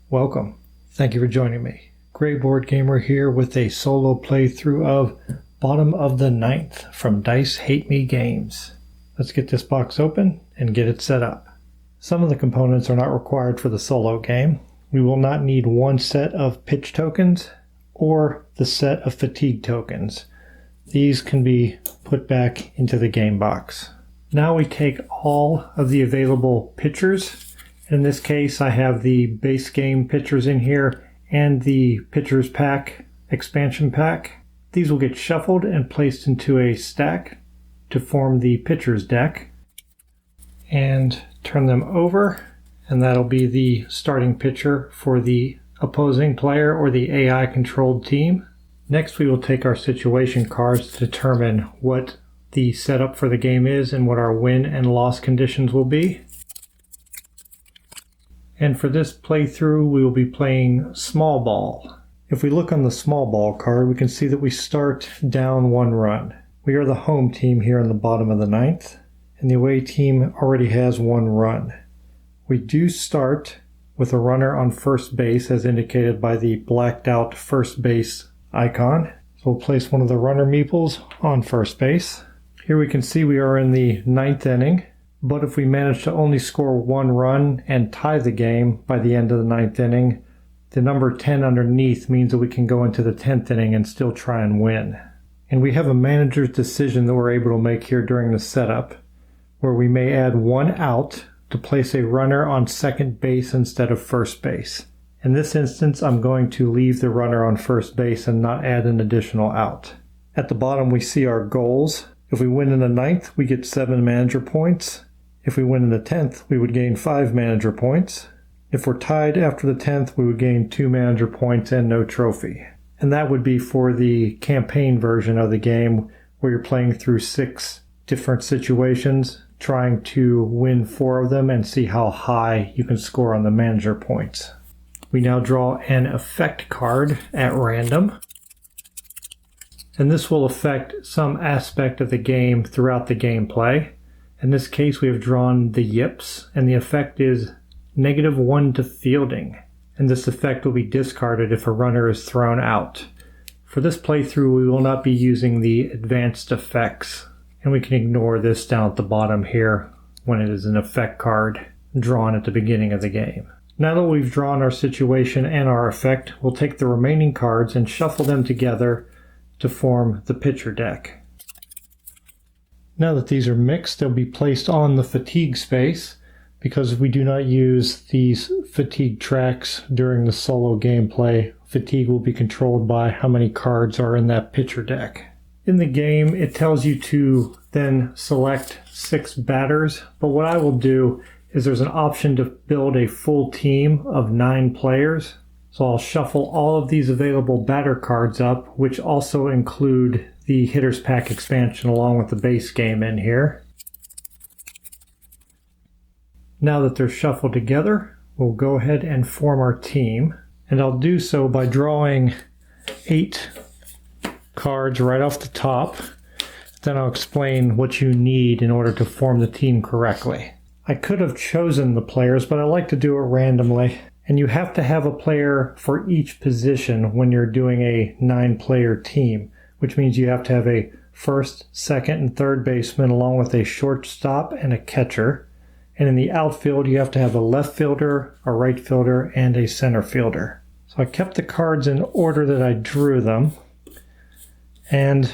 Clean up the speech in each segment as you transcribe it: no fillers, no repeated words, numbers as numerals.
Welcome. Thank you for joining me. Grayboardgamer here with a solo playthrough of Bottom of the Ninth from Dice Hate Me Games. Let's get this box open and get it set up. Some of the components are not required for the solo game. We will not need one set of pitch tokens or the set of fatigue tokens. These can be put back into the game box. Now we take all of the available pitchers. In this case, I have the base game pitchers in here and the pitchers pack, expansion pack. These will get shuffled and placed into a stack to form the pitchers deck. And turn them over, and that'll be the starting pitcher for the opposing player or the AI controlled team. Next, we will take our situation cards to determine what the setup for the game is and what our win and loss conditions will be. And for this playthrough, we will be playing small ball. If we look on the small ball card, we can see that we start down one run. We are the home team here in the bottom of the ninth, and the away team already has one run. We do start with a runner on first base as indicated by the blacked out first base icon. So we'll place one of the runner meeples on first base. Here we can see we are in the ninth inning. But if we manage to only score one run and tie the game by the end of the ninth inning, the number 10 underneath means that we can go into the 10th inning and still try and win. And we have a manager's decision that we're able to make here during the setup, where we may add one out to place a runner on second base instead of first base. In this instance, I'm going to leave the runner on first base and not add an additional out. At the bottom, we see our goals. If we win in the ninth, we get 7 manager points. If we win in the 10th, we would gain 5 manager points. If we're tied after the 10th, we would gain 2 manager points and no trophy. And that would be for the campaign version of the game, where you're playing through 6 different situations, trying to win 4 of them and see how high you can score on the manager points. We now draw an effect card at random. And this will affect some aspect of the game throughout the gameplay. In this case, we have drawn the yips, and the effect is -1 to fielding. And this effect will be discarded if a runner is thrown out. For this playthrough, we will not be using the advanced effects, and we can ignore this down at the bottom here when it is an effect card drawn at the beginning of the game. Now that we've drawn our situation and our effect, we'll take the remaining cards and shuffle them together to form the pitcher deck. Now that these are mixed, they'll be placed on the fatigue space. Because we do not use these fatigue tracks during the solo gameplay, fatigue will be controlled by how many cards are in that pitcher deck. In the game, it tells you to then select 6 batters, but what I will do is there's an option to build a full team of 9 players. So I'll shuffle all of these available batter cards up, which also include the Hitters Pack expansion along with the base game in here. Now that they're shuffled together, we'll go ahead and form our team. And I'll do so by drawing 8 cards right off the top. Then I'll explain what you need in order to form the team correctly. I could have chosen the players, but I like to do it randomly. And you have to have a player for each position when you're doing a 9-player team, which means you have to have a first, second, and third baseman along with a shortstop and a catcher. And in the outfield, you have to have a left fielder, a right fielder, and a center fielder. So I kept the cards in order that I drew them. And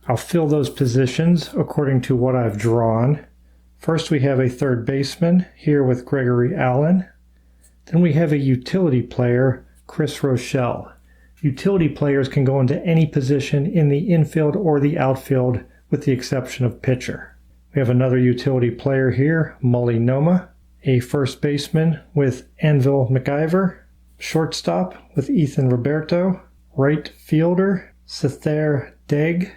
I'll fill those positions according to what I've drawn. First, we have a third baseman here with Gregory Allen. Then we have a utility player, Chris Rochelle. Utility players can go into any position in the infield or the outfield with the exception of pitcher. We have another utility player here, Mully Noma, a first baseman with Anvil McIver, shortstop with Ethan Roberto, right fielder, Sethair Deg.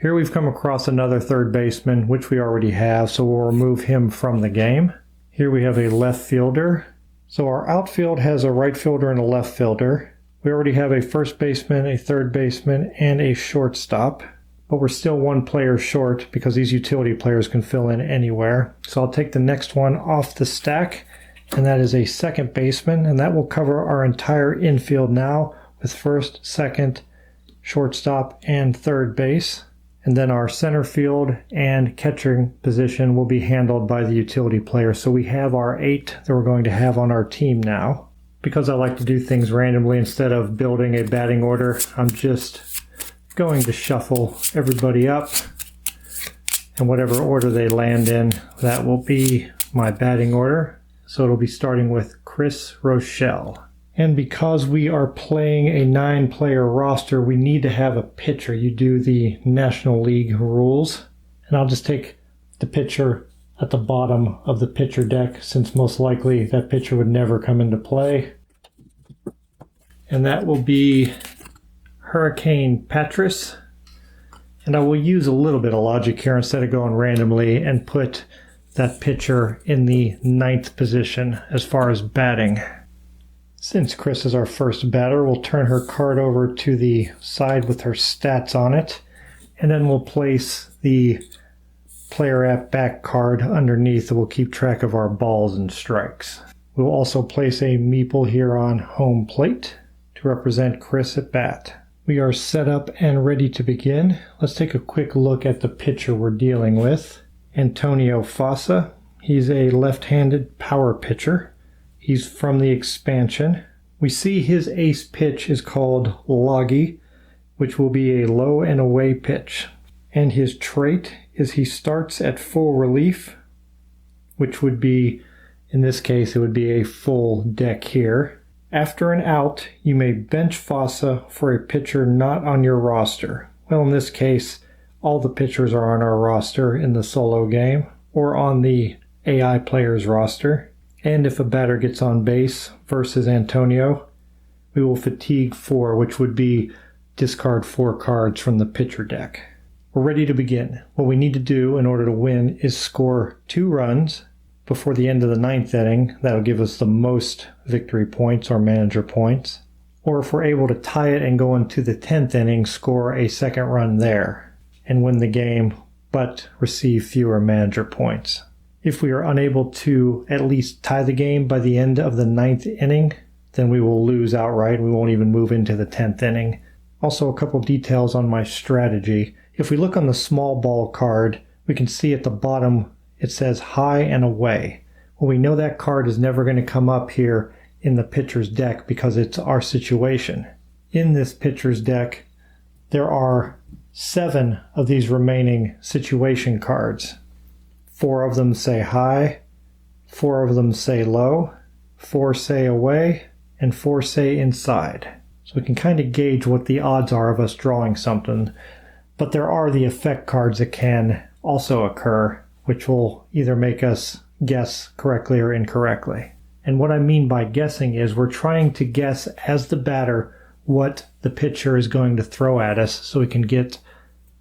Here we've come across another third baseman, which we already have, so we'll remove him from the game. Here we have a left fielder. So our outfield has a right fielder and a left fielder. We already have a first baseman, a third baseman, and a shortstop. But we're still 1 player short because these utility players can fill in anywhere. So I'll take the next one off the stack and that is a second baseman, and that will cover our entire infield now with first, second, shortstop, and third base. And then our center field and catching position will be handled by the utility player. So we have our 8 that we're going to have on our team now. Because I like to do things randomly instead of building a batting order, I'm just going to shuffle everybody up. And whatever order they land in, that will be my batting order. So it'll be starting with Chris Rochelle. And because we are playing a 9-player roster, we need to have a pitcher. You do the National League rules. And I'll just take the pitcher at the bottom of the pitcher deck, since most likely that pitcher would never come into play. And that will be Hurricane Patras. And I will use a little bit of logic here instead of going randomly and put that pitcher in the 9th position as far as batting. Since Chris is our first batter, we'll turn her card over to the side with her stats on it, and then we'll place the player at back card underneath that will keep track of our balls and strikes. We'll also place a meeple here on home plate to represent Chris at bat. We are set up and ready to begin. Let's take a quick look at the pitcher we're dealing with. Antonio Fossa. He's a left-handed power pitcher. He's from the expansion. We see his ace pitch is called Loggy, which will be a low and away pitch. And his trait is he starts at full relief, which would be, in this case, it would be a full deck here. After an out, you may bench Fossa for a pitcher not on your roster. Well, in this case, all the pitchers are on our roster in the solo game, or on the AI player's roster. And if a batter gets on base versus Antonio, we will fatigue 4, which would be discard 4 cards from the pitcher deck. We're ready to begin. What we need to do in order to win is score 2 runs before the end of the 9th inning. That'll give us the most victory points or manager points. Or if we're able to tie it and go into the 10th inning, score a second run there and win the game, but receive fewer manager points. If we are unable to at least tie the game by the end of the 9th inning, then we will lose outright. We won't even move into the 10th inning. Also, a couple details on my strategy. If we look on the small ball card, we can see at the bottom it says high and away. Well, we know that card is never going to come up here in the pitcher's deck because it's our situation. In this pitcher's deck, there are 7 of these remaining situation cards. 4 of them say high, 4 of them say low, 4 say away, and 4 say inside. So we can kind of gauge what the odds are of us drawing something. But there are the effect cards that can also occur, which will either make us guess correctly or incorrectly. And what I mean by guessing is we're trying to guess as the batter what the pitcher is going to throw at us so we can get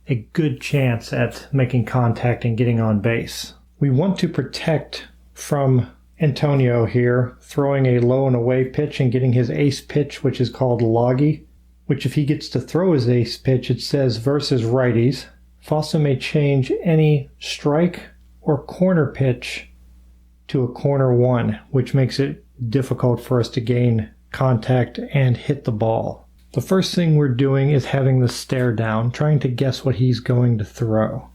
a good chance at making contact and getting on base. We want to protect from Antonio here throwing a low and away pitch and getting his ace pitch, which is called Loggy, which if he gets to throw his ace pitch, it says versus righties. Fossa may change any strike or corner pitch to a corner 1, which makes it difficult for us to gain contact and hit the ball. The first thing we're doing is having the stare down, trying to guess what he's going to throw.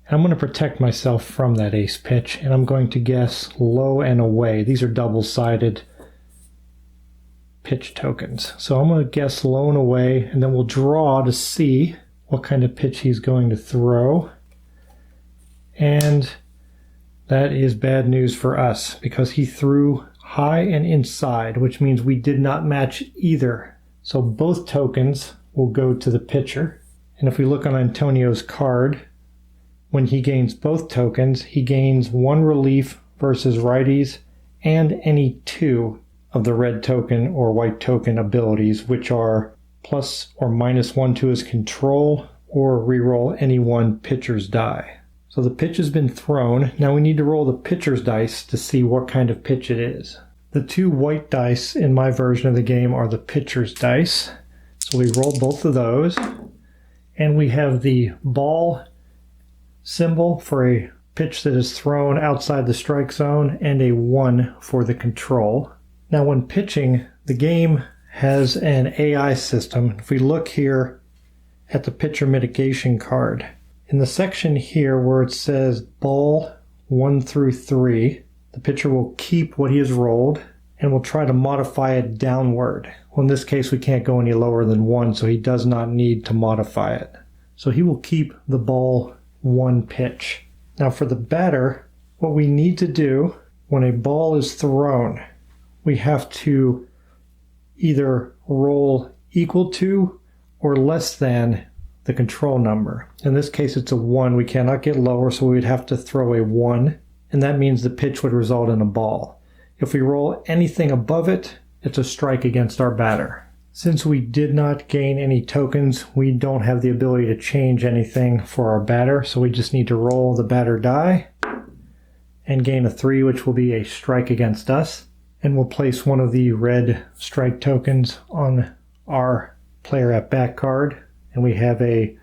And I'm going to protect myself from that ace pitch, and I'm going to guess low and away. These are double-sided pitch tokens. So I'm going to guess low and away, and then we'll draw to see what kind of pitch he's going to throw. And that is bad news for us because he threw high and inside, which means we did not match either. So both tokens will go to the pitcher. And if we look on Antonio's card, when he gains both tokens, he gains 1 relief versus righties and any 2 of the red token or white token abilities, which are plus or minus 1 to his control or reroll any 1 pitcher's die. So the pitch has been thrown. Now we need to roll the pitcher's dice to see what kind of pitch it is. The 2 white dice in my version of the game are the pitcher's dice. So we roll both of those. And we have the ball symbol for a pitch that is thrown outside the strike zone, and a 1 for the control. Now when pitching, the game has an AI system. If we look here at the pitcher mitigation card, in the section here where it says ball 1 through 3, the pitcher will keep what he has rolled and will try to modify it downward. Well, in this case, we can't go any lower than 1, so he does not need to modify it. So he will keep the ball 1 pitch. Now for the batter, what we need to do when a ball is thrown, we have to either roll equal to or less than the control number. In this case, it's a 1. We cannot get lower, so we would have to throw a 1, and that means the pitch would result in a ball. If we roll anything above it, it's a strike against our batter. Since we did not gain any tokens, we don't have the ability to change anything for our batter, so we just need to roll the batter die and gain a 3, which will be a strike against us. And we'll place one of the red strike tokens on our player at bat card, and we have a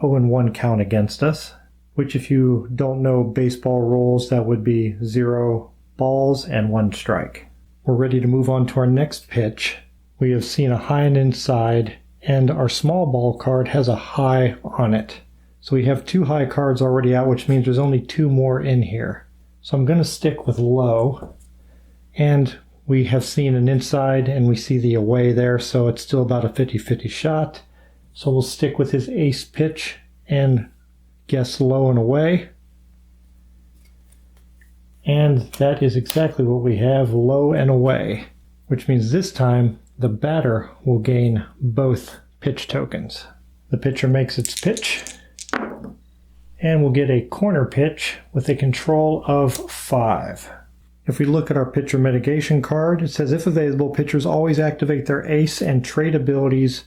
0-1 count against us, which if you don't know baseball rules, that would be 0 balls and 1 strike. We're ready to move on to our next pitch. We have seen a high and inside, and our small ball card has a high on it. So we have 2 high cards already out, which means there's only 2 more in here. So I'm going to stick with low, and we have seen an inside and we see the away there, so it's still about a 50-50 shot. So we'll stick with his ace pitch and guess low and away. And that is exactly what we have, low and away, which means this time the batter will gain both pitch tokens. The pitcher makes its pitch, and we'll get a corner pitch with a control of 5. If we look at our pitcher mitigation card, it says if available, pitchers always activate their ace and trade abilities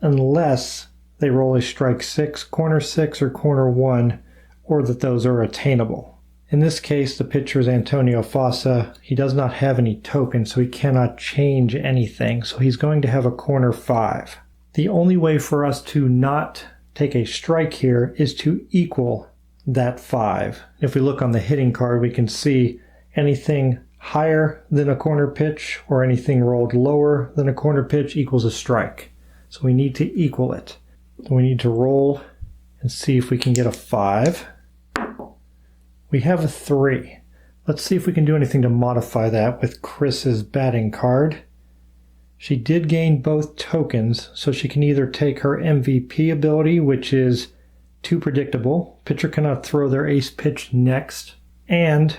unless they roll a strike 6, corner 6, or corner 1, or that those are attainable. In this case, the pitcher is Antonio Fossa. He does not have any tokens, so he cannot change anything, so he's going to have a corner 5. The only way for us to not take a strike here is to equal that 5. If we look on the hitting card, we can see anything higher than a corner pitch or anything rolled lower than a corner pitch equals a strike. So we need to equal it. So we need to roll and see if we can get a 5. We have a 3. Let's see if we can do anything to modify that with Chris's batting card. She did gain both tokens, so she can either take her MVP ability, which is too predictable. Pitcher cannot throw their ace pitch next, and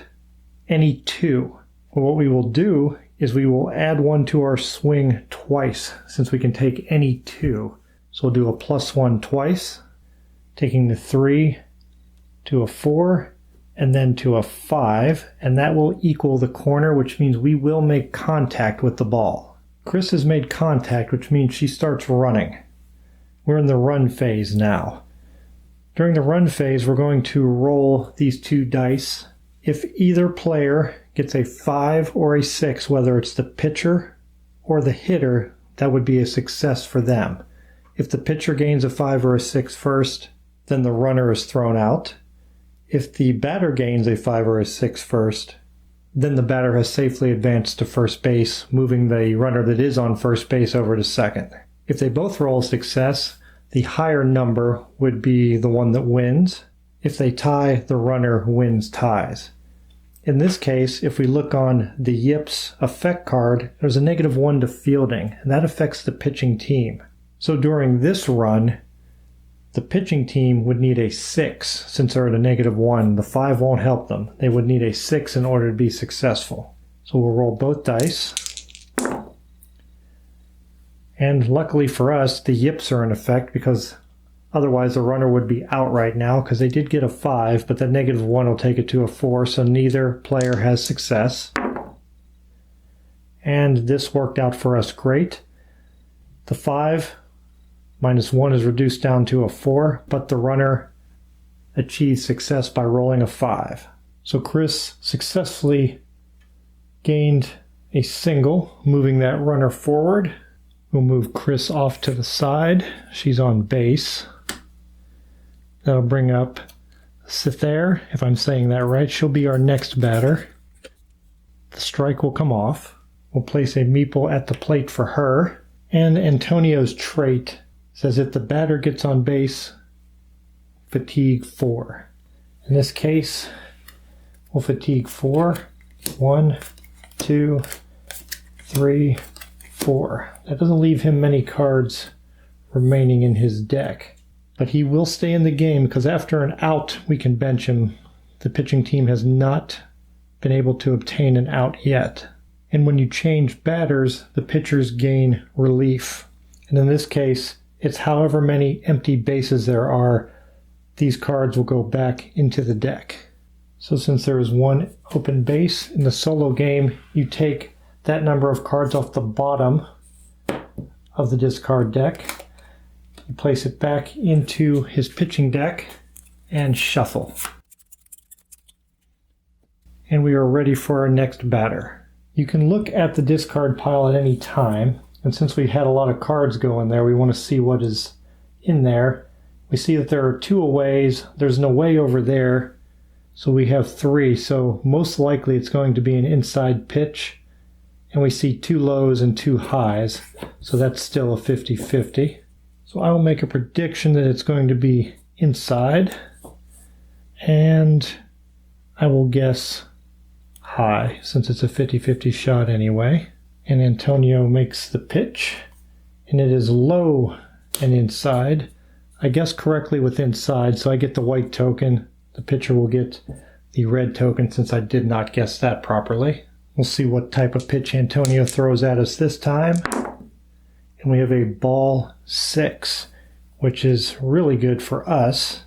any 2. Well, what we will do is we will add 1 to our swing twice, since we can take any 2. So we'll do a +1 twice, taking the 3 to a 4, and then to a 5, and that will equal the corner, which means we will make contact with the ball. Chris has made contact, which means she starts running. We're in the run phase now. During the run phase, we're going to roll these 2 dice. If either player gets a 5 or a 6, whether it's the pitcher or the hitter, that would be a success for them. If the pitcher gains a 5 or a 6 first, then the runner is thrown out. If the batter gains a 5 or a 6 first, then the batter has safely advanced to first base, moving the runner that is on first base over to second. If they both roll success, the higher number would be the one that wins. If they tie, the runner wins ties. In this case, if we look on the Yips effect card, there's a -1 to fielding, and that affects the pitching team. So during this run, the pitching team would need a 6 since they're at a -1. The 5 won't help them. They would need a 6 in order to be successful. So we'll roll both dice. And luckily for us, the Yips are in effect because otherwise the runner would be out right now because they did get a 5, but that -1 will take it to a 4, so neither player has success. And this worked out for us great. The 5 -1 is reduced down to a 4, but the runner achieved success by rolling a 5. So Chris successfully gained a single, moving that runner forward. We'll move Chris off to the side. She's on base. That'll bring up sit there, if I'm saying that right. She'll be our next batter. The strike will come off. We'll place a meeple at the plate for her. And Antonio's trait says if the batter gets on base, fatigue 4. In this case, we'll fatigue 4. 1, 2, 3, 4. That doesn't leave him many cards remaining in his deck. But he will stay in the game because after an out, we can bench him. The pitching team has not been able to obtain an out yet. And when you change batters, the pitchers gain relief. And in this case, it's however many empty bases there are, these cards will go back into the deck. So since there is one open base in the solo game, you take that number of cards off the bottom of the discard deck, you place it back into his pitching deck, and shuffle. And we are ready for our next batter. You can look at the discard pile at any time, and since we had a lot of cards go in there, we want to see what is in there. We see that there are 2 aways, there's an away over there, so we have 3, so most likely it's going to be an inside pitch, and we see 2 lows and 2 highs, so that's still a 50-50. So I will make a prediction that it's going to be inside, and I will guess high, since it's a 50-50 shot anyway. And Antonio makes the pitch, and it is low and inside. I guessed correctly with inside, so I get the white token. The pitcher will get the red token since I did not guess that properly. We'll see what type of pitch Antonio throws at us this time. And we have a ball 6, which is really good for us.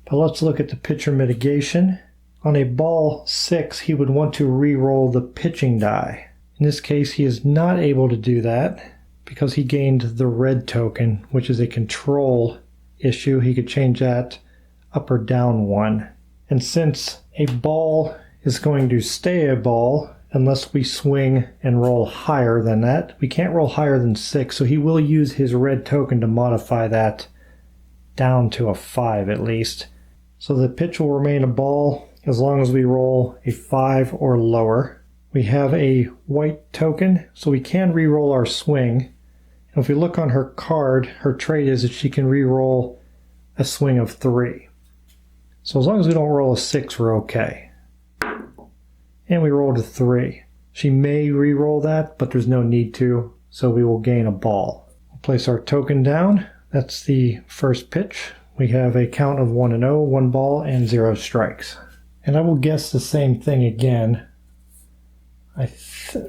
But let's look at the pitcher mitigation. On a ball 6, he would want to re-roll the pitching die. In this case, he is not able to do that because he gained the red token, which is a control issue. He could change that up or down 1. And since a ball is going to stay a ball unless we swing and roll higher than that, we can't roll higher than 6, so he will use his red token to modify that down to a 5 at least. So the pitch will remain a ball as long as we roll a 5 or lower. We have a white token, so we can re-roll our swing. And if we look on her card, her trait is that she can re-roll a swing of 3. So as long as we don't roll a 6, we're okay. And we rolled a 3. She may re-roll that, but there's no need to, so we will gain a ball. We'll place our token down. That's the first pitch. We have a count of 1-0, 1 ball, and 0 strikes. And I will guess the same thing again.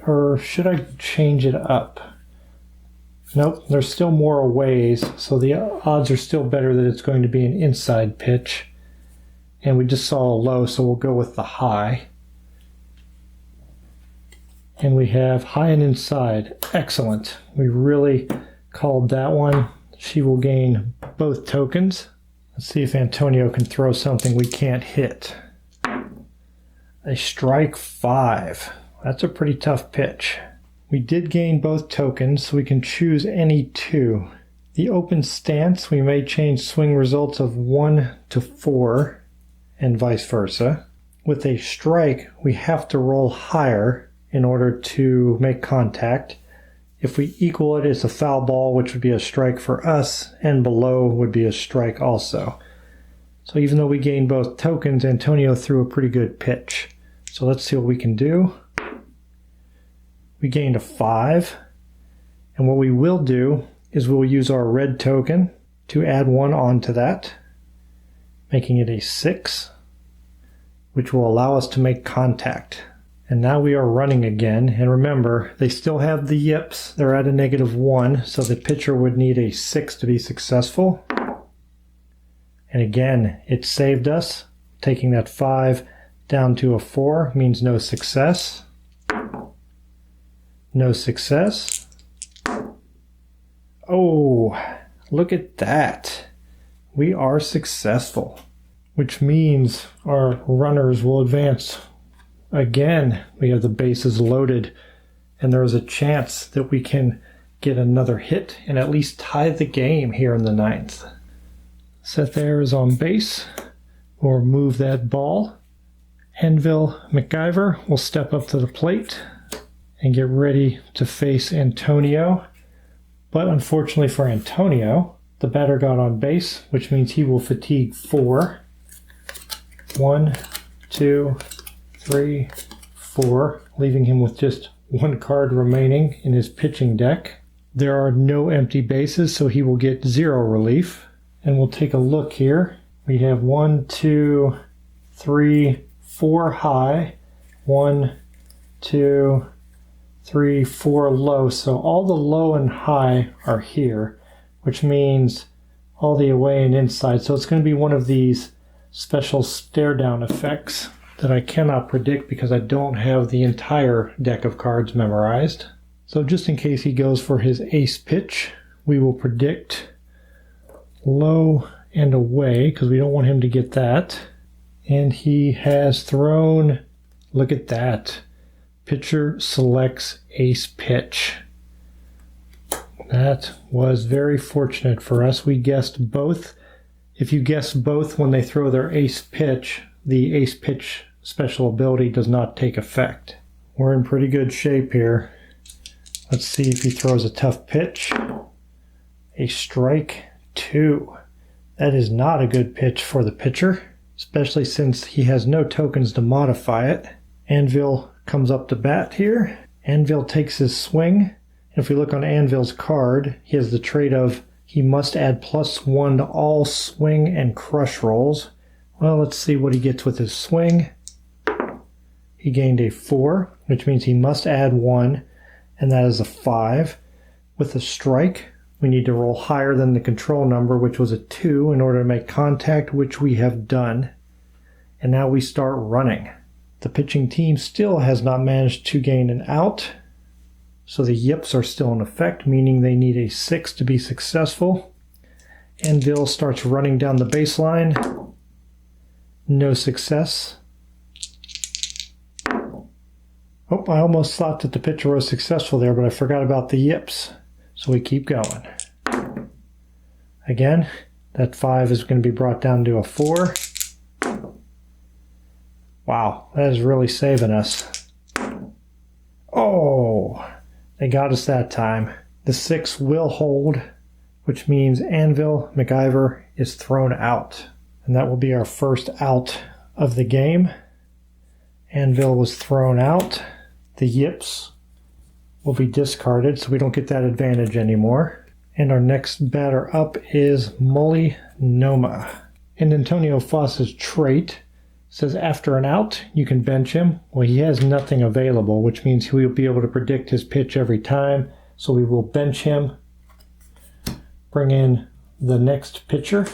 Or should I change it up? Nope, there's still more aways, so the odds are still better that it's going to be an inside pitch. And we just saw a low, so we'll go with the high. And we have high and inside. Excellent. We really called that one. She will gain both tokens. Let's see if Antonio can throw something we can't hit. A strike 5. That's a pretty tough pitch. We did gain both tokens, so we can choose any 2. The open stance, we may change swing results of 1 to 4, and vice versa. With a strike, we have to roll higher in order to make contact. If we equal it, it's a foul ball, which would be a strike for us, and below would be a strike also. So even though we gained both tokens, Antonio threw a pretty good pitch. So let's see what we can do. We gained a 5, and what we will do is we'll use our red token to add 1 onto that, making it a 6, which will allow us to make contact. And now we are running again, and remember, they still have the yips. They're at a -1, so the pitcher would need a 6 to be successful. And again, it saved us. Taking that 5 down to a 4 means no success. No success. Oh, look at that. We are successful, which means our runners will advance. Again, we have the bases loaded, and there is a chance that we can get another hit and at least tie the game here in the 9th. Seth Air is on base. We'll remove that ball. Anvil MacGyver will step up to the plate and get ready to face Antonio. But unfortunately for Antonio, the batter got on base, which means he will fatigue 4. 1, 2, 3, 4, leaving him with just 1 card remaining in his pitching deck. There are no empty bases, so he will get 0 relief. And we'll take a look here. We have 1, 2, 3, 4 high, 1, 2, 3, 4 low. So all the low and high are here, which means all the away and inside. So it's going to be one of these special stare down effects that I cannot predict because I don't have the entire deck of cards memorized. So just in case he goes for his ace pitch, we will predict low and away because we don't want him to get that. And he has thrown, look at that, pitcher selects ace pitch. That was very fortunate for us. We guessed both. If you guess both when they throw their ace pitch, the ace pitch special ability does not take effect. We're in pretty good shape here. Let's see if he throws a tough pitch. A strike 2. That is not a good pitch for the pitcher, especially since he has no tokens to modify it. Anvil comes up to bat here. Anvil takes his swing. If we look on Anvil's card, he has the trait of he must add +1 to all swing and crush rolls. Well, let's see what he gets with his swing. He gained a 4, which means he must add 1, and that is a 5. With a strike, we need to roll higher than the control number, which was a 2, in order to make contact, which we have done. And now we start running. The pitching team still has not managed to gain an out, so the yips are still in effect, meaning they need a 6 to be successful. Anvil starts running down the baseline. No success. Oh, I almost thought that the pitcher was successful there, but I forgot about the yips. So we keep going. Again, that 5 is going to be brought down to a 4. Wow, that is really saving us. Oh, they got us that time. The 6 will hold, which means Anvil MacGyver is thrown out. And that will be our first out of the game. Anvil was thrown out. The yips will be discarded, so we don't get that advantage anymore. And our next batter up is Mully Noma. And Antonio Foss's trait says after an out, you can bench him. Well, he has nothing available, which means he will be able to predict his pitch every time. So we will bench him, bring in the next pitcher,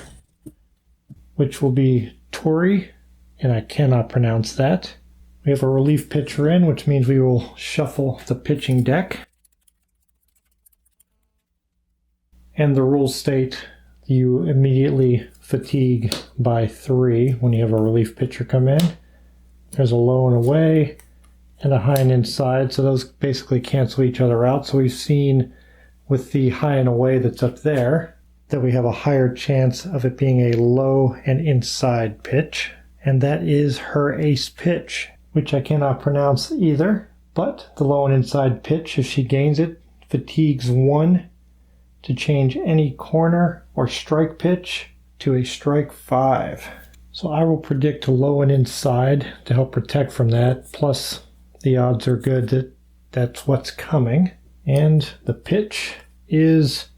which will be Tori, and I cannot pronounce that. We have a relief pitcher in, which means we will shuffle the pitching deck. And the rules state you immediately fatigue by 3 when you have a relief pitcher come in. There's a low and away and a high and inside, so those basically cancel each other out. So we've seen with the high and away that's up there that we have a higher chance of it being a low and inside pitch. And that is her ace pitch, which I cannot pronounce either. But the low and inside pitch, if she gains it, fatigues 1 to change any corner or strike pitch to a strike 5. So I will predict a low and inside to help protect from that. Plus, the odds are good that that's what's coming. And the pitch is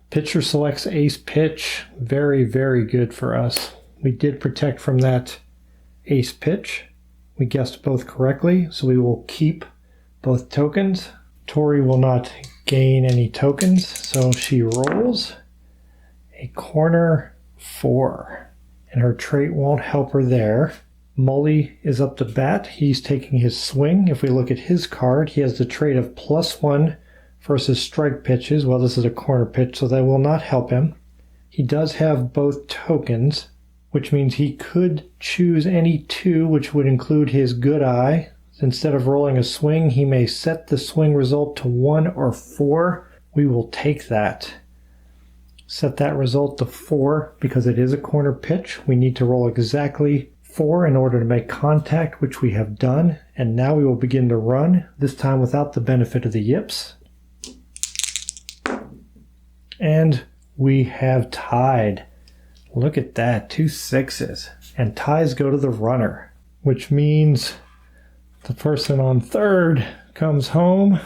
pitcher selects ace pitch. Very, very good for us. We did protect from that ace pitch. We guessed both correctly, so we will keep both tokens. Tori will not gain any tokens, so she rolls a corner 4, and her trait won't help her there. Mully is up to bat. He's taking his swing. If we look at his card, he has the trait of +1 versus strike pitches. Well, this is a corner pitch, so that will not help him. He does have both tokens, which means he could choose any 2, which would include his good eye. Instead of rolling a swing, he may set the swing result to 1 or 4. We will take that. set that result to 4 because it is a corner pitch. We need to roll exactly 4 in order to make contact, which we have done. And now we will begin to run, this time without the benefit of the yips. And we have tied. Look at that, 2 6s. And ties go to the runner, which means the person on third comes home.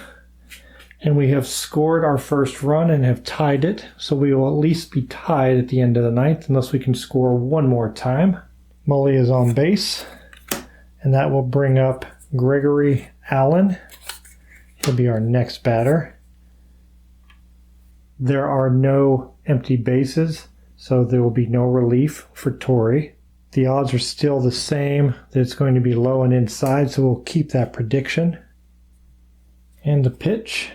And we have scored our first run and have tied it. So we will at least be tied at the end of the ninth unless we can score one more time. Molly is on base. And that will bring up Gregory Allen. He'll be our next batter. There are no empty bases, so there will be no relief for Tori. The odds are still the same that it's going to be low and inside, so we'll keep that prediction. And the pitch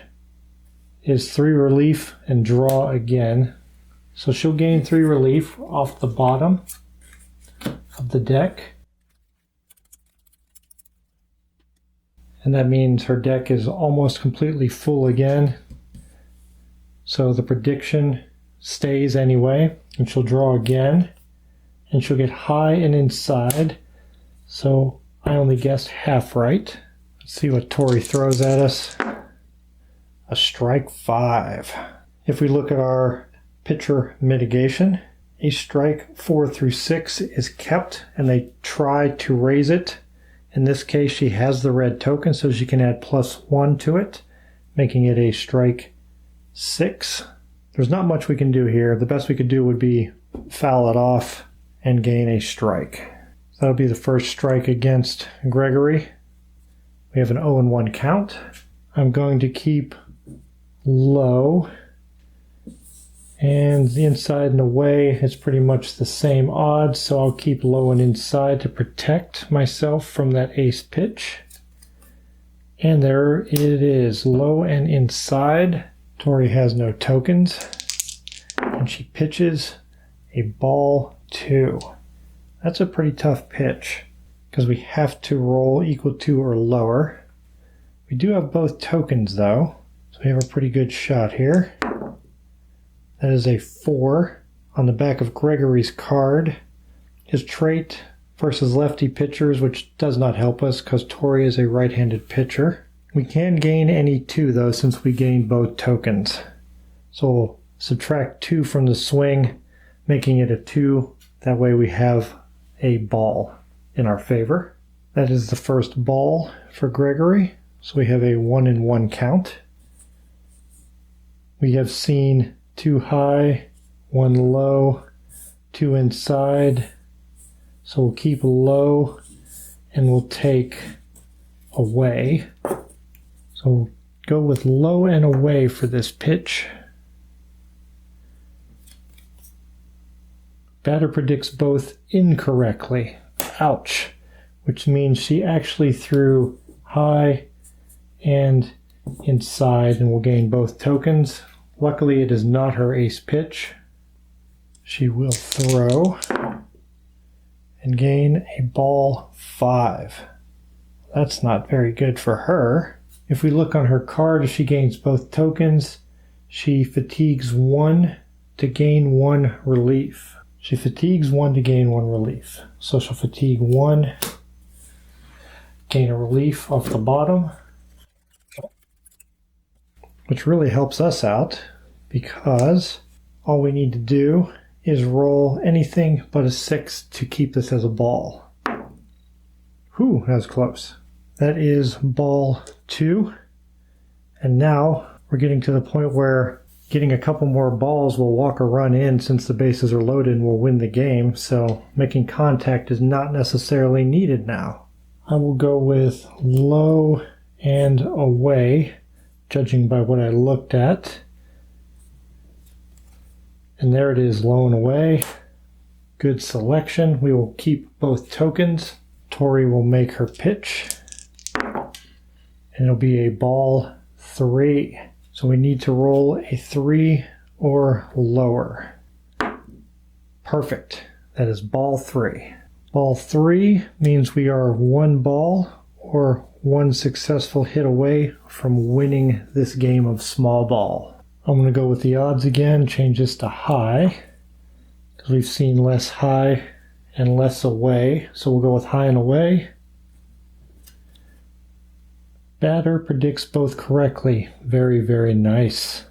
is 3 relief and draw again. So she'll gain 3 relief off the bottom of the deck. And that means her deck is almost completely full again. So the prediction stays anyway, and she'll draw again. And she'll get high and inside. So I only guessed half right. Let's see what Tori throws at us. A strike 5. If we look at our pitcher mitigation, a strike 4 through 6 is kept, and they try to raise it. In this case, she has the red token, so she can add +1 to it, making it a strike 6. There's not much we can do here. The best we could do would be foul it off and gain a strike. So that'll be the first strike against Gregory. We have an 0-1 count. I'm going to keep low, and the inside and away is pretty much the same odds, so I'll keep low and inside to protect myself from that ace pitch. And there it is, low and inside. Tori has no tokens, and she pitches a ball 2. That's a pretty tough pitch because we have to roll equal to or lower. We do have both tokens though, so we have a pretty good shot here. That is a 4 on the back of Gregory's card. His trait versus lefty pitchers, which does not help us because Tori is a right-handed pitcher. We can gain any 2 though, since we gained both tokens. So we'll subtract 2 from the swing, making it a 2. That way we have a ball in our favor. That is the first ball for Gregory. So we have a 1-1 count. We have seen 2 high, 1 low, 2 inside. So we'll keep low and we'll take away. So we'll go with low and away for this pitch. Batter predicts both incorrectly. Ouch. Which means she actually threw high and inside and will gain both tokens. Luckily, it is not her ace pitch. She will throw and gain a ball 5. That's not very good for her. If we look on her card, she gains both tokens. She fatigues 1 to gain 1 relief. She fatigues 1 to gain 1 relief. So she'll fatigue 1, gain a relief off the bottom, which really helps us out because all we need to do is roll anything but a 6 to keep this as a ball. Whew, that was close. That is ball 2. And now we're getting to the point where getting a couple more balls will walk a run in since the bases are loaded and will win the game. So making contact is not necessarily needed now. I will go with low and away, judging by what I looked at. And there it is, low and away. Good selection. We will keep both tokens. Tori will make her pitch. And it'll be a ball 3. So we need to roll a 3 or lower. Perfect. That is ball 3. Ball 3 means we are 1 ball or 1 successful hit away from winning this game of small ball. I'm going to go with the odds again, change this to high, because we've seen less high and less away. So we'll go with high and away. Batter predicts both correctly. Very, very nice.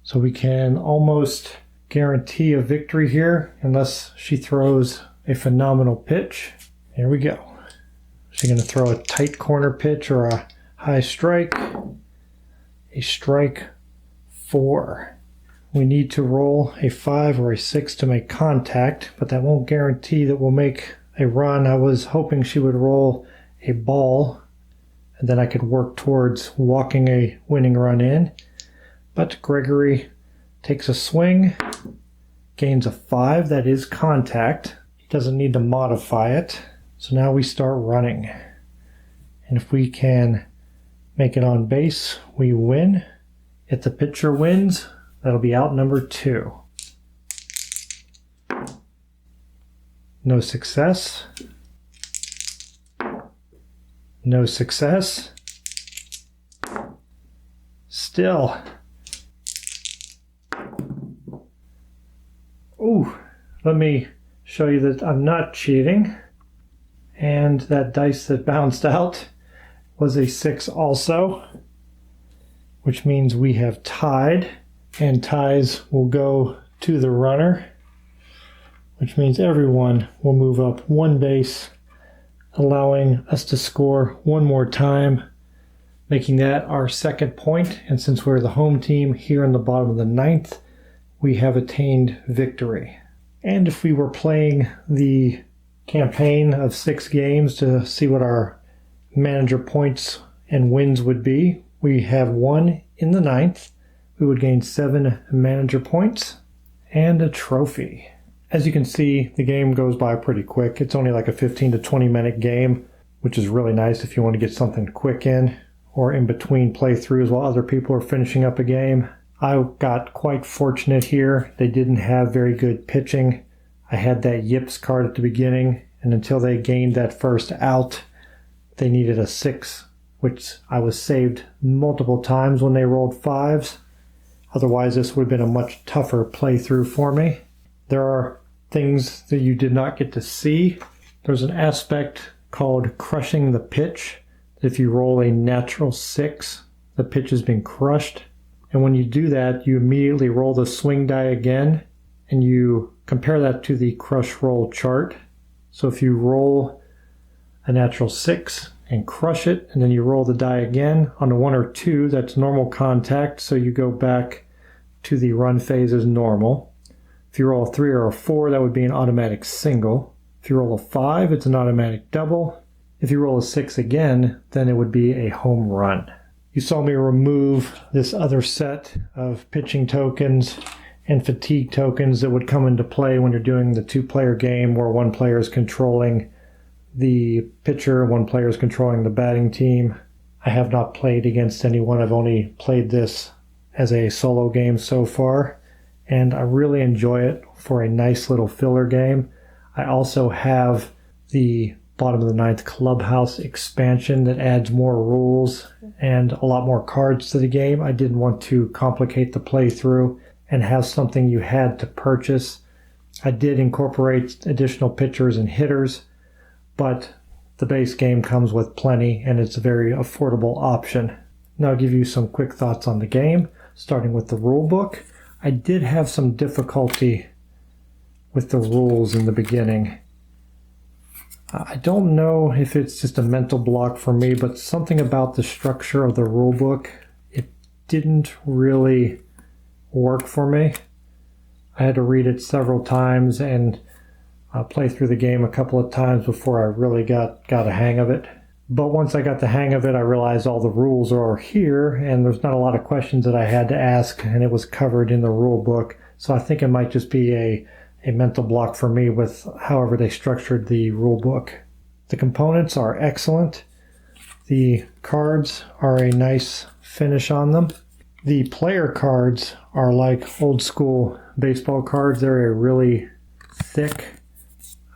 So we can almost guarantee a victory here unless she throws a phenomenal pitch. Here we go. She's going to throw a tight corner pitch or a high strike. A strike 4. We need to roll a 5 or a 6 to make contact, but that won't guarantee that we'll make a run. I was hoping she would roll a ball and then I could work towards walking a winning run in. But Gregory takes a swing, gains a 5. That is contact. He doesn't need to modify it. So now we start running. And if we can make it on base, we win. If the pitcher wins, that'll be out number 2. No success. No success. Still. Ooh, let me show you that I'm not cheating. And that dice that bounced out was a 6 also, which means we have tied, and ties will go to the runner, which means everyone will move up 1 base, allowing us to score 1 more time, making that our 2nd point. And since we're the home team here in the bottom of the 9th, we have attained victory. And if we were playing the campaign of 6 games to see what our manager points and wins would be, we have 1 in the 9th. We would gain 7 manager points and a trophy. As you can see, the game goes by pretty quick. It's only like a 15 to 20 minute game, which is really nice if you want to get something quick in or in between playthroughs while other people are finishing up a game. I got quite fortunate here. They didn't have very good pitching. I had that yips card at the beginning, and until they gained that first out, they needed a 6, which I was saved multiple times when they rolled 5s. Otherwise, this would have been a much tougher playthrough for me. There are things that you did not get to see. There's an aspect called crushing the pitch. If you roll a natural 6, the pitch has been crushed. And when you do that, you immediately roll the swing die again, and you compare that to the crush roll chart. So if you roll a natural 6 and crush it, and then you roll the die again on a 1 or 2, that's normal contact, so you go back to the run phase as normal. If you roll a 3 or a 4, that would be an automatic single. If you roll a 5, it's an automatic double. If you roll a 6 again, then it would be a home run. You saw me remove this other set of pitching tokens and fatigue tokens that would come into play when you're doing the 2-player game where 1 player is controlling the pitcher, 1 player is controlling the batting team. I have not played against anyone. I've only played this as a solo game so far, and I really enjoy it for a nice little filler game. I also have the bottom of the 9th clubhouse expansion that adds more rules and a lot more cards to the game. I didn't want to complicate the playthrough and have something you had to purchase. I did incorporate additional pitchers and hitters, but the base game comes with plenty and it's a very affordable option. Now I'll give you some quick thoughts on the game, starting with the rule book. I did have some difficulty with the rules in the beginning. I don't know if it's just a mental block for me, but something about the structure of the rule book, it didn't really work for me. I had to read it several times and play through the game a couple of times before I really got a hang of it. But once I got the hang of it, I realized all the rules are here and there's not a lot of questions that I had to ask, and it was covered in the rule book. So I think it might just be a mental block for me with however they structured the rule book. The components are excellent. The cards are a nice finish on them. The player cards are like old school baseball cards. They're a really thick,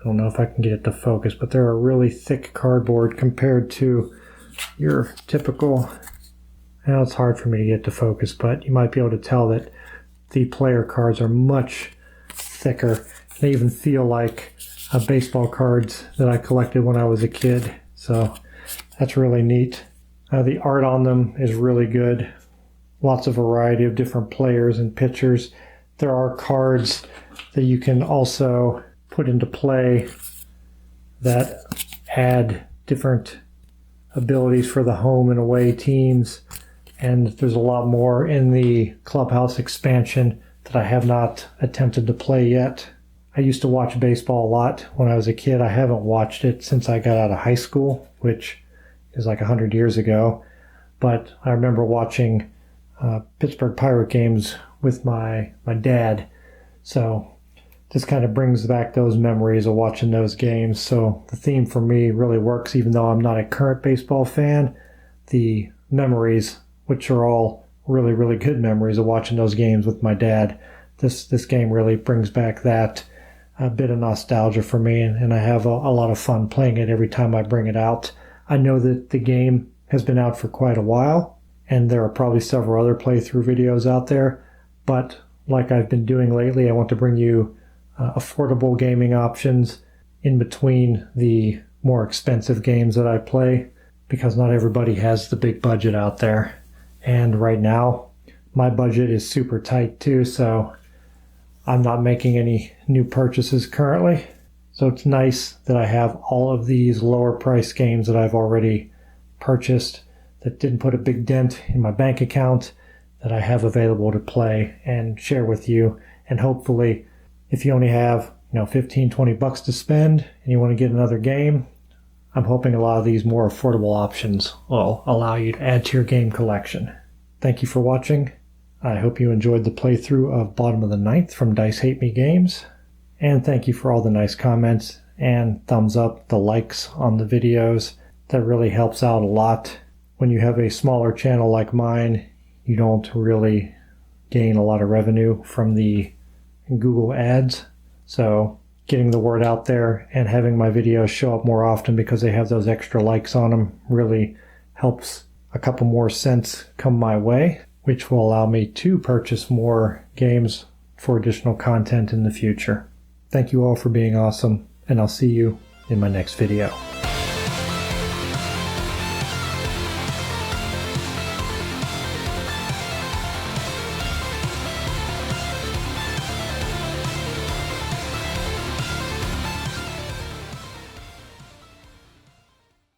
I don't know if I can get it to focus, but they're a really thick cardboard compared to your typical Now it's hard for me to get to focus, but you might be able to tell that the player cards are much thicker. They even feel like baseball cards that I collected when I was a kid. So that's really neat. The art on them is really good. Lots of variety of different players and pitchers. There are cards that you can also put into play that add different abilities for the home and away teams. And there's a lot more in the Clubhouse expansion that I have not attempted to play yet. I used to watch baseball a lot when I was a kid. I haven't watched it since I got out of high school, which is like 100 years ago. But I remember watching Pittsburgh Pirate games with my dad. So this kind of brings back those memories of watching those games. So the theme for me really works, even though I'm not a current baseball fan. The memories, which are all really, really good memories of watching those games with my dad, this game really brings back that a bit of nostalgia for me, and I have a lot of fun playing it every time I bring it out. I know that the game has been out for quite a while, and there are probably several other playthrough videos out there, but like I've been doing lately, I want to bring you affordable gaming options in between the more expensive games that I play, because not everybody has the big budget out there. And right now, my budget is super tight too, so I'm not making any new purchases currently. So it's nice that I have all of these lower price games that I've already purchased that didn't put a big dent in my bank account, that I have available to play and share with you. And hopefully, if you only have 15, 20 bucks to spend and you want to get another game, I'm hoping a lot of these more affordable options will allow you to add to your game collection. Thank you for watching. I hope you enjoyed the playthrough of Bottom of the Ninth from Dice Hate Me Games. And thank you for all the nice comments and thumbs up, the likes on the videos. That really helps out a lot. When you have a smaller channel like mine, you don't really gain a lot of revenue from the Google ads. So getting the word out there and having my videos show up more often because they have those extra likes on them really helps a couple more cents come my way, which will allow me to purchase more games for additional content in the future. Thank you all for being awesome, and I'll see you in my next video.